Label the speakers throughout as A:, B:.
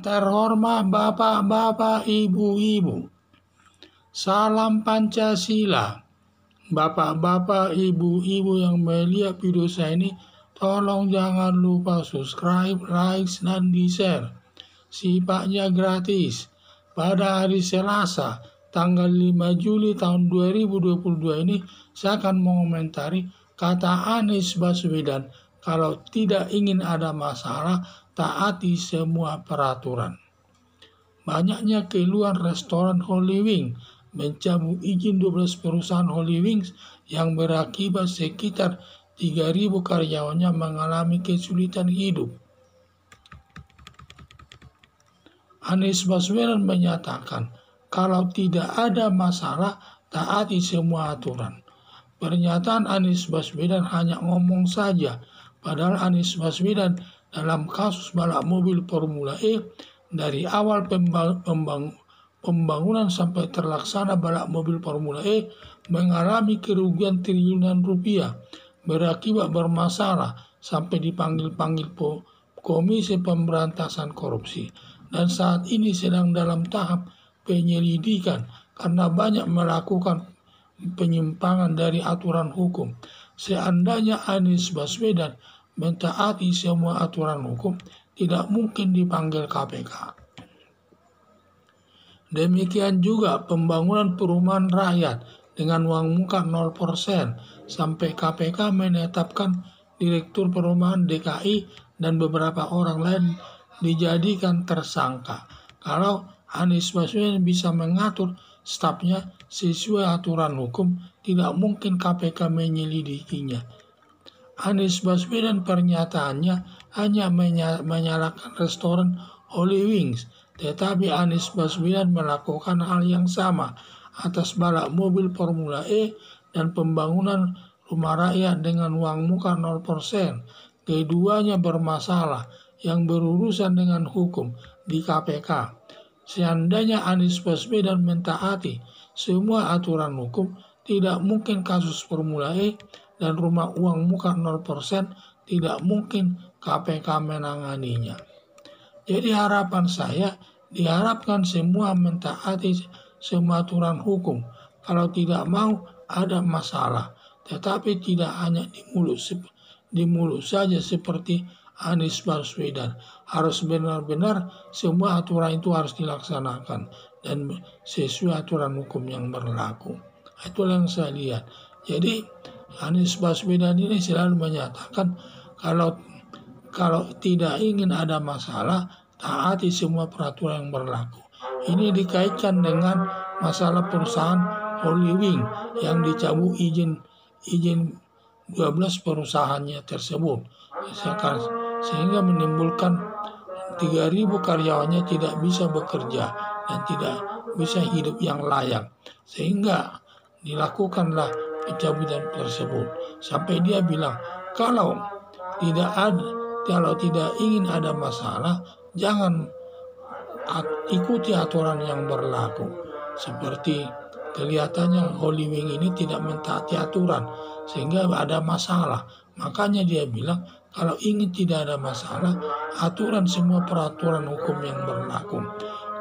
A: Terhormat Bapak-bapak, Ibu-ibu, salam Pancasila. Bapak-bapak, Ibu-ibu yang melihat video saya ini, tolong jangan lupa subscribe, like, dan di-share. Sifatnya gratis. Pada hari Selasa, tanggal 5 Juli tahun 2022 ini, saya akan mengomentari kata Anies Baswedan, kalau tidak ingin ada masalah, taati semua peraturan. Banyaknya keluhan restoran Holy Wings mencabut izin 12 perusahaan Holy Wings yang berakibat sekitar 3.000 karyawannya mengalami kesulitan hidup. Anies Baswedan menyatakan kalau tidak ada masalah, taati semua aturan. Pernyataan Anies Baswedan hanya ngomong saja, padahal Anies Baswedan dalam kasus balap mobil Formula E dari awal pembangunan sampai terlaksana balap mobil Formula E mengalami kerugian triliunan rupiah, berakibat bermasalah sampai dipanggil-panggil Komisi Pemberantasan Korupsi, dan saat ini sedang dalam tahap penyelidikan karena banyak melakukan penyimpangan dari aturan hukum. Seandainya Anies Baswedan mentaati semua aturan hukum, tidak mungkin dipanggil KPK. Demikian juga pembangunan perumahan rakyat dengan uang muka 0% sampai KPK menetapkan Direktur Perumahan DKI dan beberapa orang lain dijadikan tersangka. Kalau Anies Baswedan bisa mengatur stafnya sesuai aturan hukum, tidak mungkin KPK menyelidikinya. Anies Baswedan pernyataannya hanya menyalahkan restoran Holy Wings, tetapi Anies Baswedan melakukan hal yang sama atas balap mobil Formula E dan pembangunan rumah rakyat dengan uang muka 0%. Keduanya bermasalah yang berurusan dengan hukum di KPK. Seandainya Anies Baswedan mentaati semua aturan hukum, tidak mungkin kasus Formula E dan rumah uang muka 0%, tidak mungkin KPK menanganinya. Jadi harapan saya, diharapkan semua mentaati semua aturan hukum. Kalau tidak mau, ada masalah. Tetapi tidak hanya di mulut saja seperti Anies Baswedan. Harus benar-benar semua aturan itu harus dilaksanakan dan sesuai aturan hukum yang berlaku. Itulah yang saya lihat. Jadi Anies Baswedan ini selalu menyatakan kalau tidak ingin ada masalah, taati semua peraturan yang berlaku. Ini dikaitkan dengan masalah perusahaan Holy Wings yang dicabut izin 12 perusahaannya tersebut, sehingga menimbulkan 3.000 karyawannya tidak bisa bekerja dan tidak bisa hidup yang layak, sehingga dilakukanlah pencabutan tersebut. Sampai dia bilang kalau tidak ingin ada masalah, jangan ikuti aturan yang berlaku. Seperti kelihatannya Holy Wings ini tidak mentaati aturan sehingga ada masalah. Makanya dia bilang kalau ingin tidak ada masalah, aturan semua peraturan hukum yang berlaku.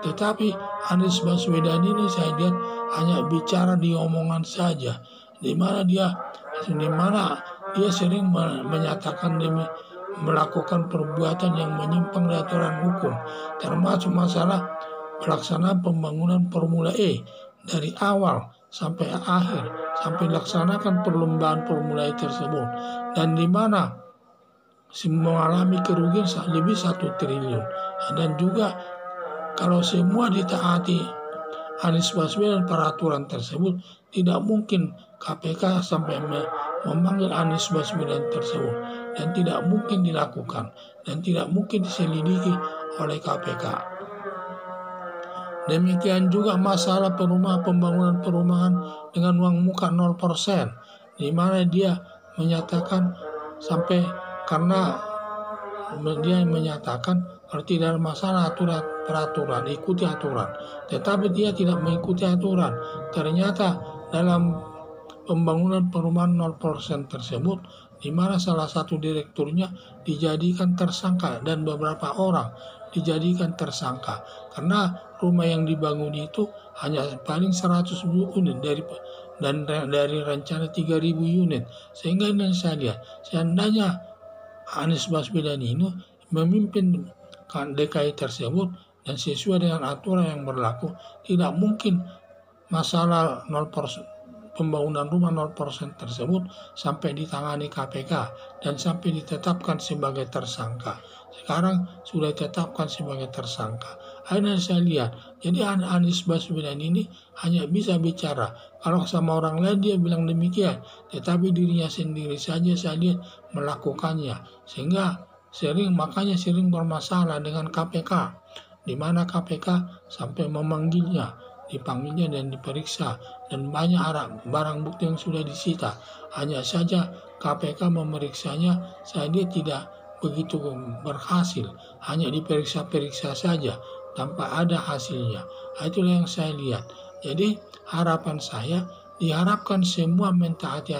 A: Tetapi Anies Baswedan ini saya lihat hanya bicara di omongan saja, di mana dia sering menyatakan melakukan perbuatan yang menyimpang dari aturan hukum, termasuk masalah pelaksanaan pembangunan Formula E dari awal sampai akhir, sampai dilaksanakan perlombaan Formula E tersebut, dan di mana mengalami kerugian lebih 1 triliun. Dan juga kalau semua ditaati Anies Baswedan peraturan tersebut, tidak mungkin KPK sampai memanggil Anies Baswedan tersebut, dan tidak mungkin dilakukan dan tidak mungkin diselidiki oleh KPK. Demikian juga masalah pembangunan perumahan dengan uang muka 0%, di mana dia menyatakan sampai karena dia menyatakan kalau tidak ada masalah peraturan, ikuti aturan. Tetapi dia tidak mengikuti aturan. Ternyata dalam pembangunan perumahan 0% tersebut, di mana salah satu direkturnya dijadikan tersangka dan beberapa orang dijadikan tersangka. Karena rumah yang dibangun itu hanya paling 100 unit dari rencana 3.000 unit. Sehingga ini saya lihat, seandainya Anies Baswedan ini memimpin DKI tersebut dan sesuai dengan aturan yang berlaku, tidak mungkin masalah 0% pembangunan rumah 0% tersebut sampai ditangani KPK dan sampai ditetapkan sebagai tersangka. Sekarang sudah ditetapkan sebagai tersangka. Akhirnya saya lihat, jadi Anies Baswedan ini hanya bisa bicara. Kalau sama orang lain dia bilang demikian, tetapi dirinya sendiri saja saya lihat melakukannya. Sehingga makanya sering bermasalah dengan KPK, di mana KPK sampai dipanggilnya dan diperiksa, dan banyak barang bukti yang sudah disita. Hanya saja KPK memeriksanya, saya lihat tidak begitu berhasil, hanya diperiksa-periksa saja tanpa ada hasilnya. Itulah yang saya lihat. Jadi harapan saya, diharapkan semua mentaati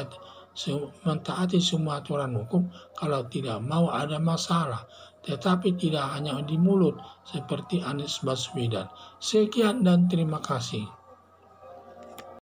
A: semua aturan hukum kalau tidak mau ada masalah, tetapi tidak hanya di mulut seperti Anies Baswedan. Sekian dan terima kasih.